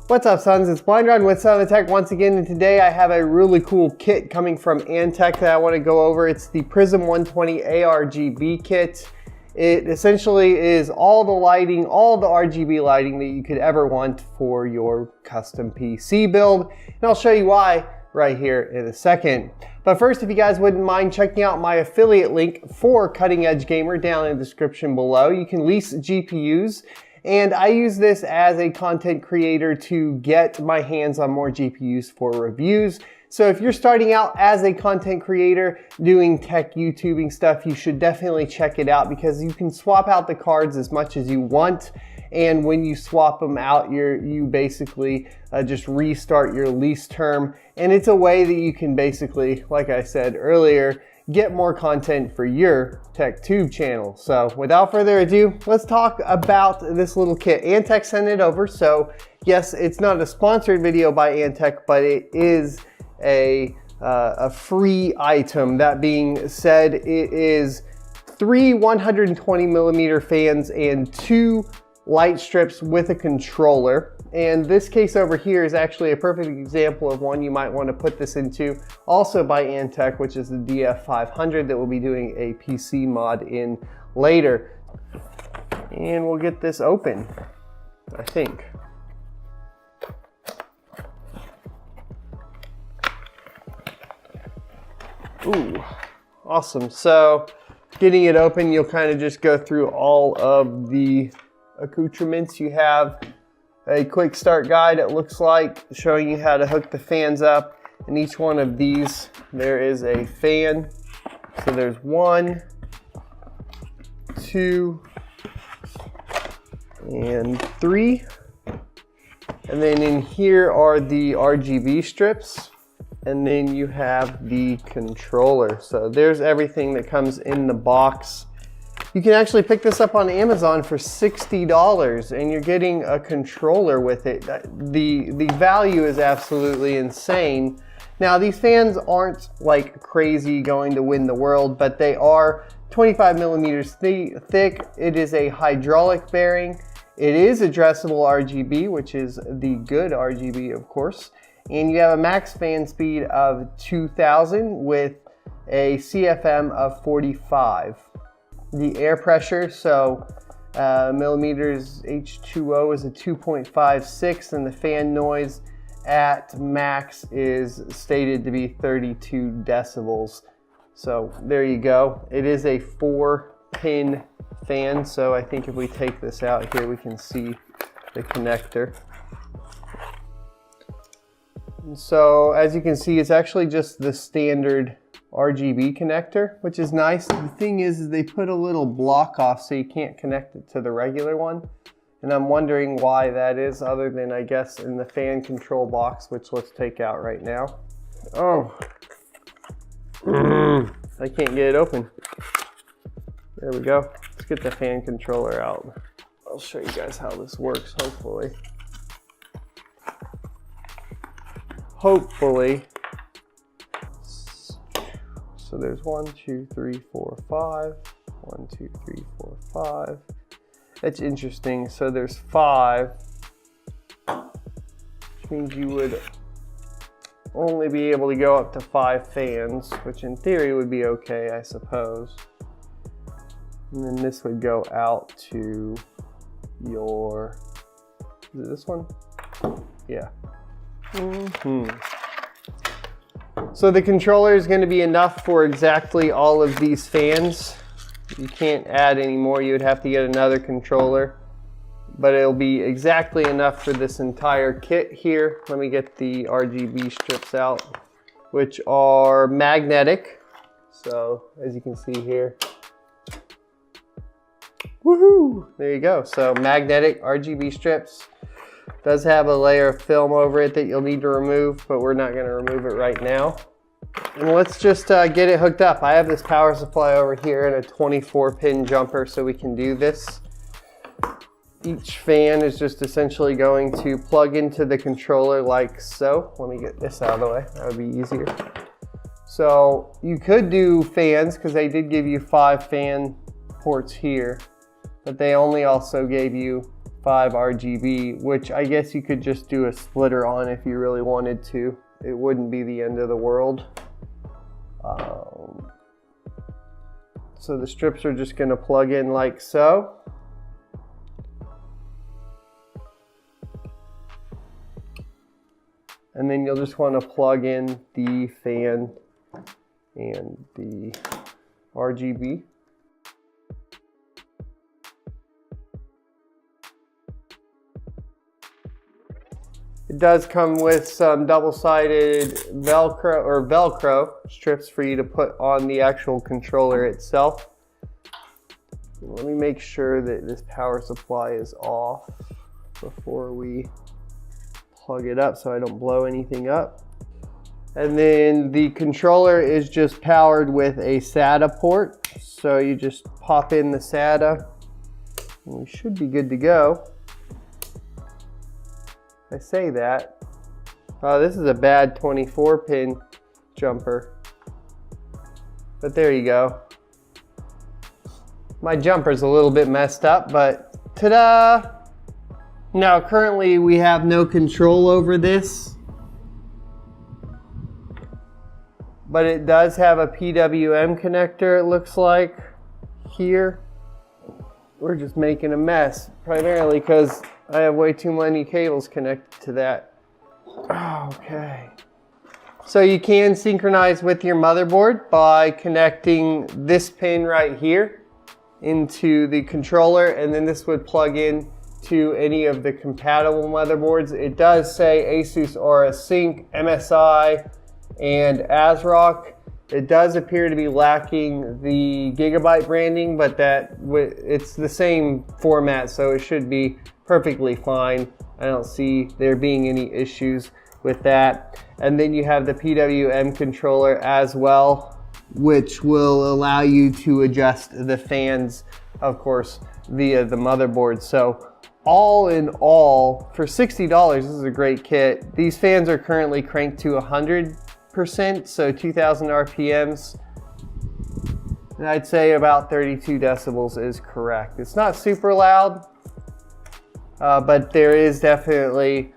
What's up, sons? It's Blind Run with Son of the Tech once again, and today I have a really cool kit coming from Antec that I want to go over. It's the Prizm 120 RGB kit. It essentially is all the lighting, all the RGB lighting that you could ever want for your custom PC build, and I'll show you why right here in a second. But first, if you guys wouldn't mind checking out my affiliate link for Cutting Edge Gamer down in the description below. You can lease GPUs. And I use this as a content creator to get my hands on more GPUs for reviews. So if you're starting out as a content creator doing tech YouTubing stuff, you should definitely check it out because you can swap out the cards as much as you want. And when you swap them out, you basically just restart your lease term. And it's a way that you can basically, like I said earlier, get more content for your TechTube channel. So without further ado, let's talk about this little kit. Antec sent it over, so yes, it's not a sponsored video by Antec, but it is a free item. That being said, it is 3 120mm fans and 2 light strips with a controller. And this case over here is actually a perfect example of one you might want to put this into, also by Antec, which is the DF500 that we'll be doing a PC mod in later. And we'll get this open, I think. Ooh, awesome. So getting it open, you'll kind of just go through all of the accoutrements. You have a quick start guide, it looks like, showing you how to hook the fans up. In each one of these, there is a fan. So there's 1, 2, and 3. And then in here are the RGB strips. And then you have the controller. So there's everything that comes in the box. You can actually pick this up on Amazon for $60 and you're getting a controller with it. The value is absolutely insane. Now these fans aren't like crazy going to win the world, but they are 25mm thick. It is a hydraulic bearing. It is addressable RGB, which is the good RGB, of course. And you have a max fan speed of 2000 with a CFM of 45. The air pressure, so millimeters H2O is a 2.56, and the fan noise at max is stated to be 32 decibels. So there you go. It is a 4-pin fan, so I think if we take this out here, we can see the connector. And so as you can see, it's actually just the standard RGB connector, which is nice. The thing is they put a little block off so you can't connect it to the regular one. And I'm wondering why that is, other than I guess in the fan control box, which let's take out right now. Oh, I can't get it open. There we go. Let's get the fan controller out. I'll show you guys how this works, hopefully. So there's 1, 2, 3, 4, 5. 1, 2, 3, 4, 5. That's interesting. So there's 5, which means you would only be able to go up to 5 fans, which in theory would be okay, I suppose. And then this would go out to your, is it this one? Yeah. So the controller is going to be enough for exactly all of these fans. You can't add any more. You would have to get another controller, but it'll be exactly enough for this entire kit here. Let me get the RGB strips out, which are magnetic. So as you can see here, woohoo! There you go. So magnetic RGB strips. Does have a layer of film over it that you'll need to remove, but we're not going to remove it right now. And let's just get it hooked up. I have this power supply over here and a 24-pin jumper, so we can do this. Each fan is just essentially going to plug into the controller like so. Let me get this out of the way. That would be easier. So you could do fans because they did give you 5 fan ports here, but they only also gave you RGB, which I guess you could just do a splitter on if you really wanted to. It wouldn't be the end of the world. So the strips are just going to plug in like so. And then you'll just want to plug in the fan and the RGB. It does come with some double-sided Velcro strips for you to put on the actual controller itself. Let me make sure that this power supply is off before we plug it up so I don't blow anything up. And then the controller is just powered with a SATA port. So you just pop in the SATA and we should be good to go. I say that. Oh, this is a bad 24-pin jumper. But there you go. My jumper's a little bit messed up, but ta-da! Now currently we have no control over this, but it does have a PWM connector, it looks like, here. We're just making a mess, primarily because I have way too many cables connected to that. Okay. So you can synchronize with your motherboard by connecting this pin right here into the controller, and then this would plug in to any of the compatible motherboards. It does say ASUS Aura Sync, MSI, and ASRock. It does appear to be lacking the Gigabyte branding, but it's the same format, so it should be perfectly fine. I don't see there being any issues with that. And then you have the PWM controller as well, which will allow you to adjust the fans, of course, via the motherboard. So all in all, for $60, this is a great kit. These fans are currently cranked to 100%, so 2000 RPMs. And I'd say about 32 decibels is correct. It's not super loud, but there is definitely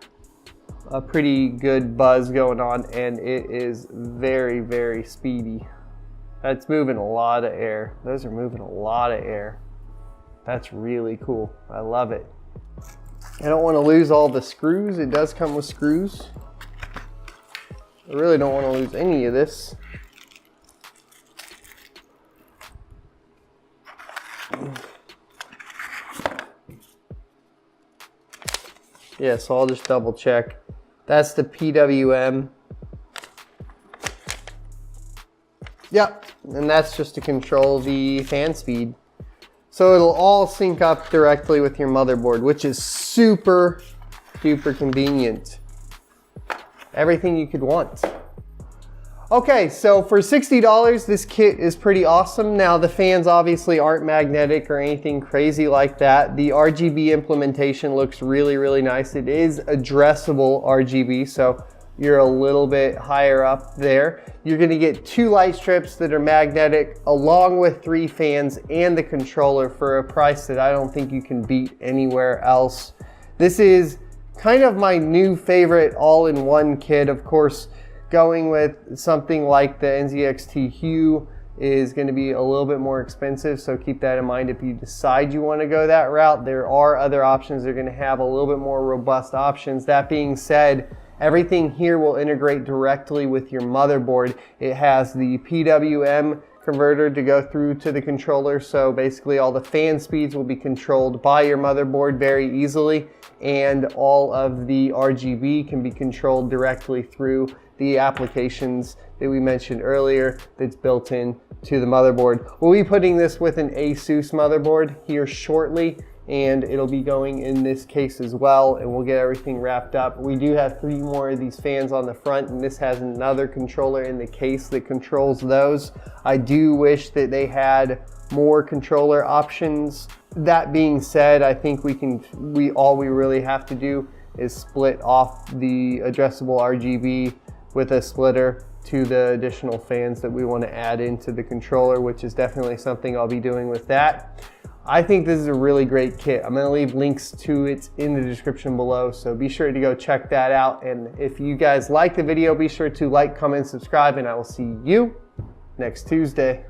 a pretty good buzz going on, and it is very, very speedy. That's moving a lot of air. Those are moving a lot of air. That's really cool. I love it. I don't want to lose all the screws. It does come with screws. I really don't want to lose any of this. Yeah, so I'll just double check. That's the PWM. Yep, and that's just to control the fan speed. So it'll all sync up directly with your motherboard, which is super duper convenient. Everything you could want. Okay, so for $60, this kit is pretty awesome. Now the fans obviously aren't magnetic or anything crazy like that. The RGB implementation looks really, really nice. It is addressable RGB, so you're a little bit higher up there. You're gonna get 2 light strips that are magnetic, along with 3 fans and the controller for a price that I don't think you can beat anywhere else. This is kind of my new favorite all-in-one kit. Of course, going with something like the NZXT Hue is going to be a little bit more expensive, so keep that in mind if you decide you want to go that route. There are other options. They're going to have a little bit more robust options. That being said, everything here will integrate directly with your motherboard. It has the PWM converter to go through to the controller, so basically all the fan speeds will be controlled by your motherboard very easily, and all of the RGB can be controlled directly through the applications that we mentioned earlier that's built in to the motherboard. We'll be putting this with an ASUS motherboard here shortly, and it'll be going in this case as well, and we'll get everything wrapped up. We do have 3 more of these fans on the front, and this has another controller in the case that controls those. I do wish that they had more controller options. That being said, I think all we really have to do is split off the addressable RGB with a splitter to the additional fans that we want to add into the controller, which is definitely something I'll be doing with that. I think this is a really great kit. I'm gonna leave links to it in the description below, so be sure to go check that out. And if you guys like the video, be sure to like, comment, subscribe, and I will see you next Tuesday.